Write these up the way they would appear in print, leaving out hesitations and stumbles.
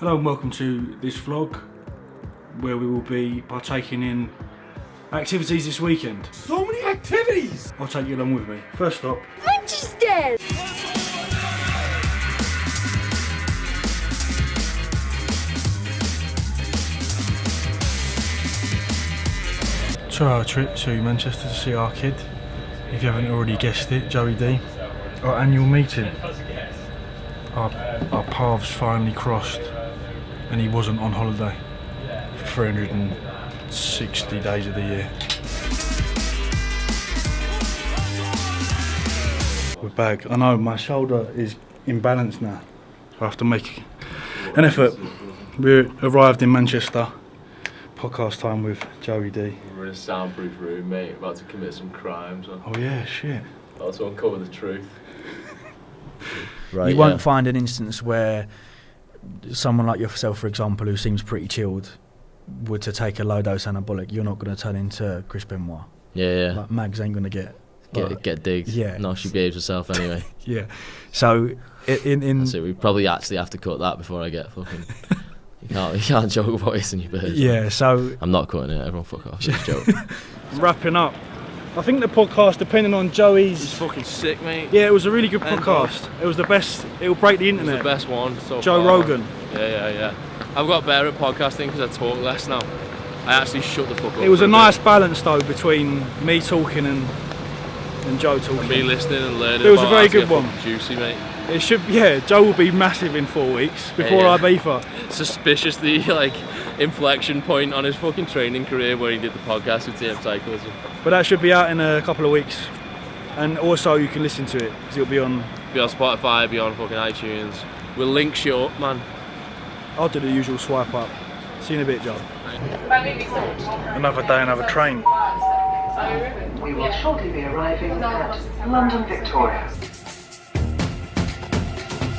Hello and welcome to this vlog where we will be partaking in activities this weekend. So many activities! I'll take you along with me. First stop, Manchester! our trip to Manchester to see our kid. If you haven't already guessed it, Joey D. Our annual meeting. Our paths finally crossed and he wasn't on holiday for 360 days of the year. We're back. I know my shoulder is imbalanced now, so I have to make an effort. We arrived in Manchester. Podcast time with Joey D. We're in a soundproof room, mate, about to commit some crimes. Oh yeah, shit. About to uncover the truth. Right, you won't find an instance where someone like yourself, for example, who seems pretty chilled, were to take a low dose anabolic. You're not going to turn into Chris Benoit. Yeah. Like Mags ain't going to get digged. Yeah. No, she behaves herself anyway. Yeah. So in so we probably actually have to cut that before I get fucking. You can't joke about this in your birthday. Yeah. So I'm not cutting it. Everyone fuck off. It's a joke. Wrapping up. I think the podcast, depending on Joey's... It's fucking sick, mate. Yeah, it was a really good podcast. It was the best. It will break the internet. It was the best one so Joe far. Rogan. Yeah. I've got better at podcasting because I talk less now. I actually shut the fuck up. It was a nice balance though between me talking and Joe talking. And me listening and learning. It was a very good one. Juicy, mate. It should. Yeah, Joe will be massive in 4 weeks before Ibiza. Suspicious the inflection point on his fucking training career where he did the podcast with TM Cyclism. But that should be out in a couple of weeks, and also you can listen to it because it'll be on Spotify, be on fucking iTunes. We'll link shit up, man. I'll do the usual swipe up. See you in a bit, Joe. Another day, another train. We will shortly be arriving at London Victoria.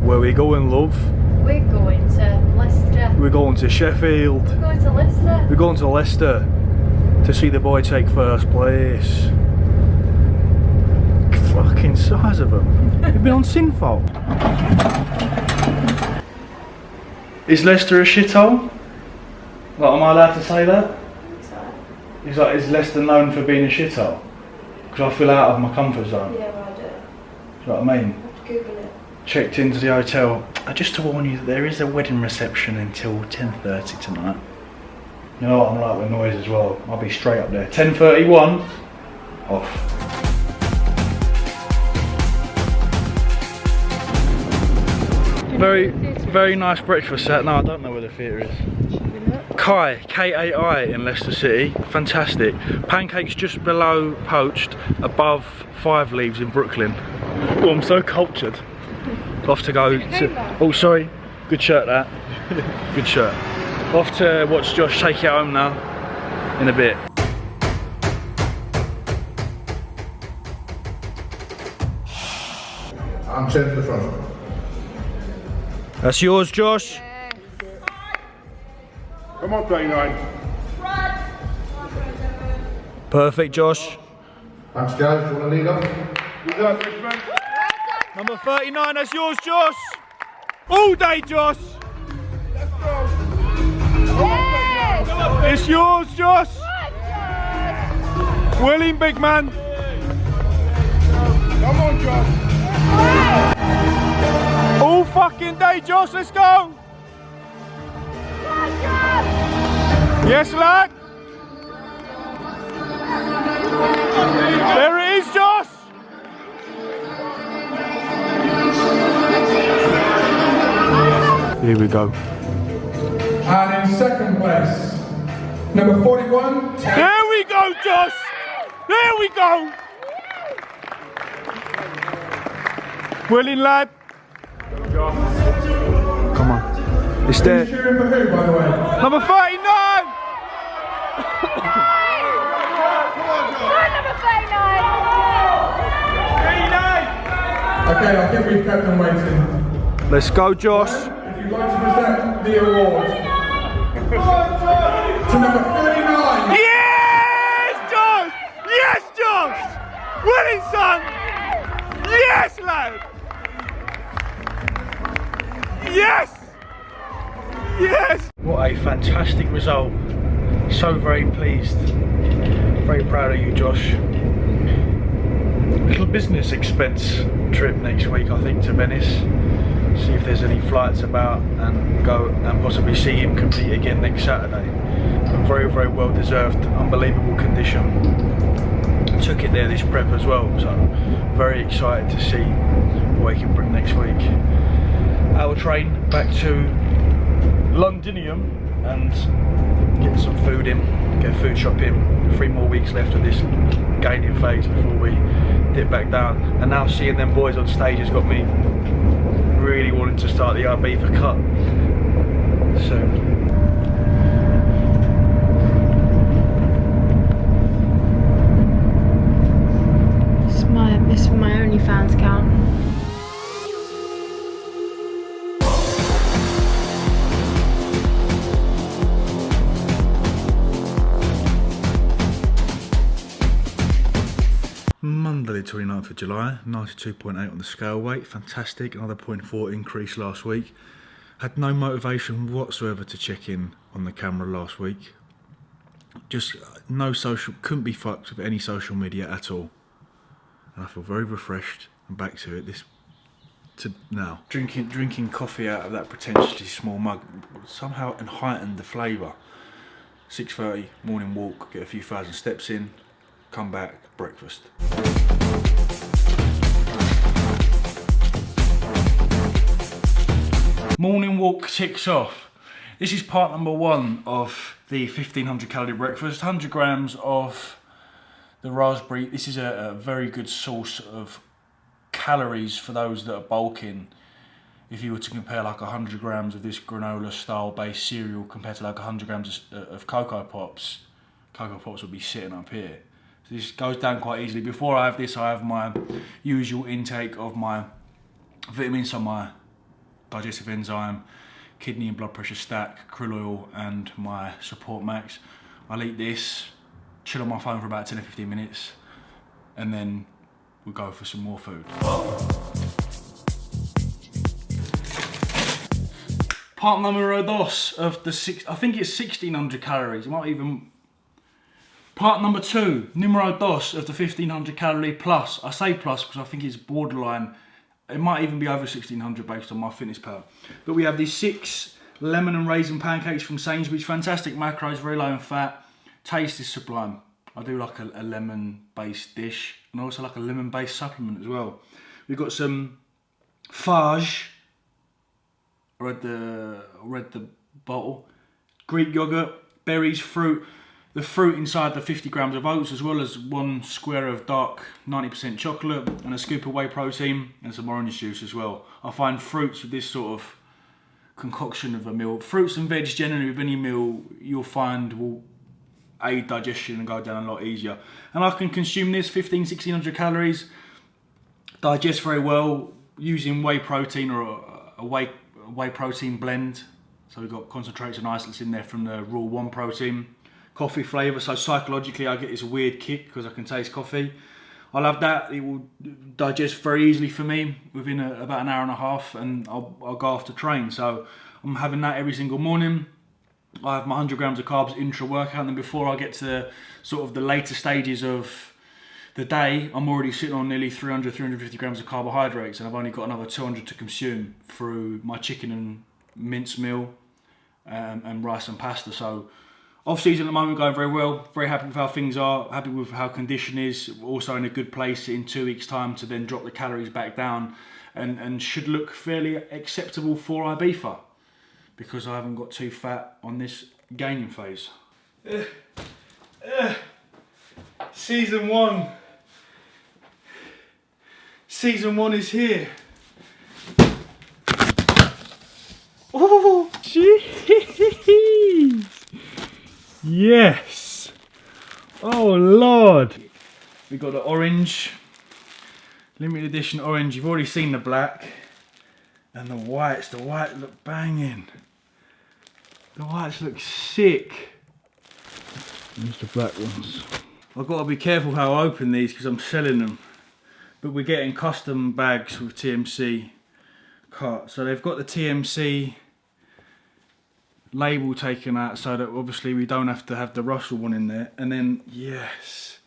Where we going, love? We're going to Leicester. We're going to Sheffield. We're going to Leicester. We're going to Leicester to see the boy take first place. Fucking size of him. You've been on Sinful. Is Leicester a shithole? Like, am I allowed to say that? He's like, is Leicester known for being a shithole? Because I feel out of my comfort zone. Yeah, well, I do. You know what I mean? Google it. Checked into the hotel. Just to warn you that there is a wedding reception until 10:30 tonight. You know what I'm like with noise as well. I'll be straight up there. 10:31 off. Very nice breakfast set. No, I don't know where the theatre is. Kai, K-A-I in Leicester City. Fantastic. Pancakes just below Poached, above Five Leaves in Brooklyn. Oh, I'm so cultured. Off to go to... Oh, sorry. Good shirt, that. Good shirt. Off to watch Josh take it home now. In a bit. I'm turning to the front. That's yours, Josh. Come on, 39. Perfect, Josh. Thanks, guys. Do you want to lead up? You done, Richmond? Number 39, that's yours, Josh. All day, Josh. Let's go. It's yours, Josh. William, big man. Come on, Josh. All fucking day, Josh. Let's go. Yes, lad. There it is, Josh. Here we go. And in second place, number 41. There we go, Josh. There we go. Willing, lad. Come on. It's there. Cheering for who, by the way? Number 39. Okay, I think we've kept them waiting. Let's go, Josh. If you'd like to present the award to number 39. Yes, Josh! Yes, Josh! Willing, son! Yes, lad! Yes! Yes! What a fantastic result. So very pleased. Very proud of you, Josh. Little business expense trip next week, I think, to Venice. See if there's any flights about and go and possibly see him compete again next Saturday. But very, very well deserved, unbelievable condition. Took it there this prep as well, so very excited to see what he can bring next week. Our train back to Londinium and get some food in, get a food shop in. 3 more weeks left of this gaining phase before we dip back down. And now seeing them boys on stage has got me really wanting to start the Ibiza cut soon. This is for my OnlyFans account. Monday the 29th of July, 92.8 on the scale weight, fantastic, another 0.4 increase last week. Had no motivation whatsoever to check in on the camera last week. Just no social, couldn't be fucked with any social media at all. And I feel very refreshed and back to it now. Drinking coffee out of that potentially small mug somehow heightened the flavour. 6:30, morning walk, get a few thousand steps in, come back, breakfast. Morning walk ticks off. This is part number 1 of the 1500 calorie breakfast. 100 grams of the raspberry. This is a very good source of calories for those that are bulking. If you were to compare like 100 grams of this granola style based cereal compared to like 100 grams of Cocoa Pops would be sitting up here. So this goes down quite easily. Before I have this, I have my usual intake of my vitamins, so my digestive enzyme, kidney and blood pressure stack, krill oil, and my support max. I'll eat this, chill on my phone for about 10 or 15 minutes, and then we'll go for some more food. Part number 2 of the I think it's 1600 calories. It might even. Part number 2, numero 2 of the 1500 calorie plus. I say plus because I think it's borderline. It might even be over 1600 based on my fitness pal. But we have these 6 lemon and raisin pancakes from Sainsbury's. Fantastic macros, very low in fat. Taste is sublime. I do like a lemon-based dish, and also like a lemon-based supplement as well. We've got some fage. I read the bottle. Greek yogurt, berries, fruit. The fruit inside the 50 grams of oats, as well as 1 square of dark 90% chocolate, and a scoop of whey protein, and some orange juice as well. I find fruits with this sort of concoction of a meal. Fruits and veg generally with any meal you'll find will aid digestion and go down a lot easier. And I can consume this 1600 calories, digest very well using whey protein or a whey protein blend. So we've got concentrates and isolates in there from the raw 1 protein. Coffee flavour, so psychologically I get this weird kick because I can taste coffee. I love that. It will digest very easily for me within about an hour and a half, and I'll go off to train. So I'm having that every single morning. I have my 100 grams of carbs intra-workout, and then before I get to sort of the later stages of the day, I'm already sitting on nearly 350 grams of carbohydrates, and I've only got another 200 to consume through my chicken and mince meal and rice and pasta. So off season at the moment, going very well. Very happy with how things are, happy with how condition is. Also in a good place in 2 weeks' time to then drop the calories back down and should look fairly acceptable for Ibiza, because I haven't got too fat on this gaining phase. Season 1. Season 1 is here. Oh, jeez. Yes. Oh, Lord. We got the orange. Limited edition orange. You've already seen the black. And the whites. The white look banging. The whites look sick. There's the black ones. I've got to be careful how I open these because I'm selling them. But we're getting custom bags with TMC cut. So they've got the TMC label taken out so that obviously we don't have to have the Russell one in there. And then, yes,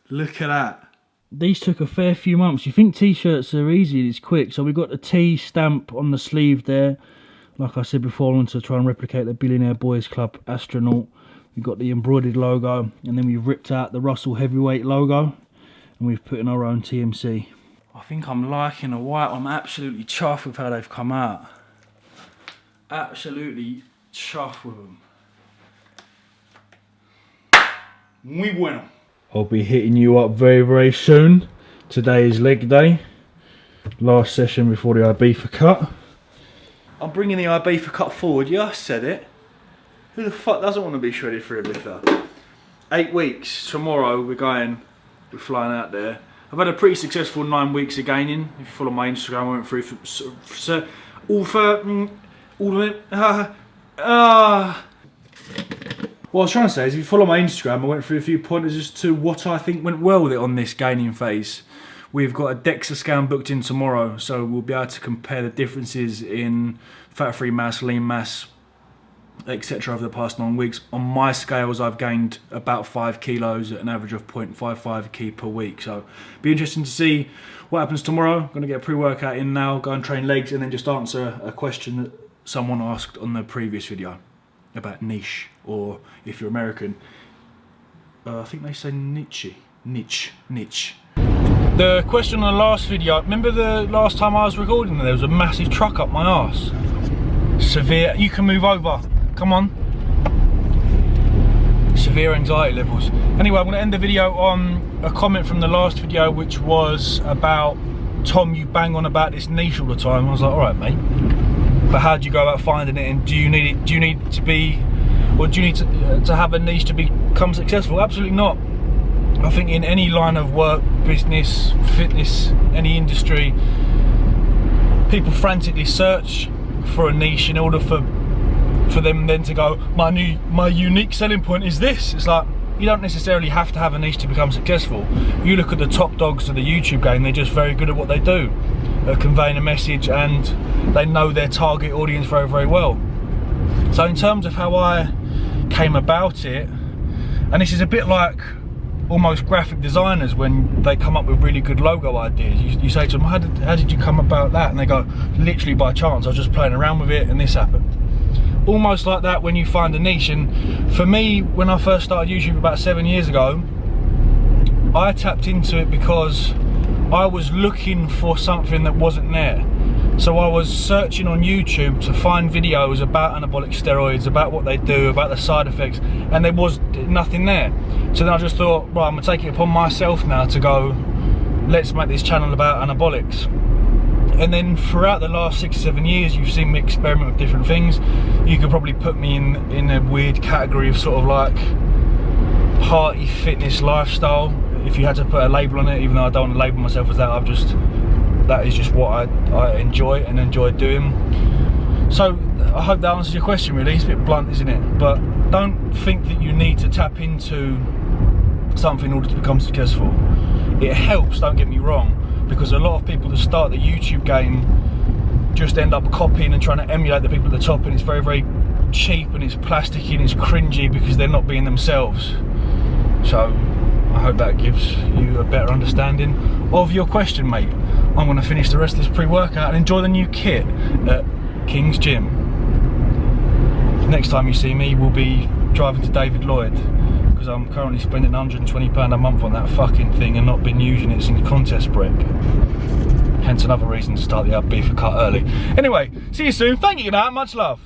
look at that. These took a fair few months. You think t-shirts are easy, it's quick. So we got the T stamp on the sleeve there. Like I said before, I want to try and replicate the Billionaire Boys Club astronaut. We've got the embroidered logo, and then we've ripped out the Russell Heavyweight logo, and we've put in our own TMC. I think I'm liking the white. I'm absolutely chuffed with how they've come out. Absolutely chuffed with them. Muy bueno. I'll be hitting you up very, very soon. Today is leg day. Last session before the Ibiza cut. I'm bringing the Ibiza cut forward. Yeah, I said it. Who the fuck doesn't want to be shredded for Ibiza? 8 weeks. Tomorrow we're flying out there. I've had a pretty successful 9 weeks of gaining. If you follow my Instagram, I went through what I was trying to say is, if you follow my Instagram, I went through a few pointers as to what I think went well with it on this gaining phase. We've got a DEXA scan booked in tomorrow, so we'll be able to compare the differences in fat-free mass, lean mass, etc. over the past 9 weeks. On my scales, I've gained about 5 kilos at an average of 0.55 kg per week. So be interesting to see what happens tomorrow. I'm going to get a pre-workout in now, go and train legs, and then just answer a question that someone asked on the previous video about niche, or if you're American, I think they say niche. The question on the last video, remember the last time I was recording, there was a massive truck up my arse. Severe, you can move over, come on. Severe anxiety levels. Anyway, I'm going to end the video on a comment from the last video, which was about, Tom, you bang on about this niche all the time. I was like, alright mate, but how do you go about finding it, and do you need to be, or do you need to have a niche to become successful? Absolutely not. I think in any line of work, business, fitness, any industry, people frantically search for a niche in order for them then to go, my unique selling point is this. It's like, you don't necessarily have to have a niche to become successful. You look at the top dogs of the YouTube game, they're just very good at what they do, at conveying a message, and they know their target audience very, very well. So in terms of how I came about it, and this is a bit like almost graphic designers when they come up with really good logo ideas. You say to them, how did you come about that? And they go, literally by chance, I was just playing around with it and this happened. Almost like that when you find a niche. And for me, when I first started YouTube about 7 years ago, I tapped into it because I was looking for something that wasn't there. So I was searching on YouTube to find videos about anabolic steroids, about what they do, about the side effects, and there was nothing there. So then I just thought, right, I'm gonna take it upon myself now to go, let's make this channel about anabolics. And then throughout the last 6 or 7 years, you've seen me experiment with different things. You could probably put me in a weird category of sort of like party fitness lifestyle, if you had to put a label on it, even though I don't want to label myself as that. That is just what I enjoy and enjoy doing. So I hope that answers your question really. It's a bit blunt, isn't it? But don't think that you need to tap into something in order to become successful. It helps, don't get me wrong, because a lot of people that start the YouTube game just end up copying and trying to emulate the people at the top, and it's very, very cheap and it's plasticky and it's cringy because they're not being themselves. So I hope that gives you a better understanding of your question, mate. I'm going to finish the rest of this pre-workout and enjoy the new kit at King's Gym. Next time you see me, we'll be driving to David Lloyd, because I'm currently spending £120 a month on that fucking thing and not been using it since contest break. Hence another reason to start the Ibiza cut early. Anyway, see you soon. Thank you, much love.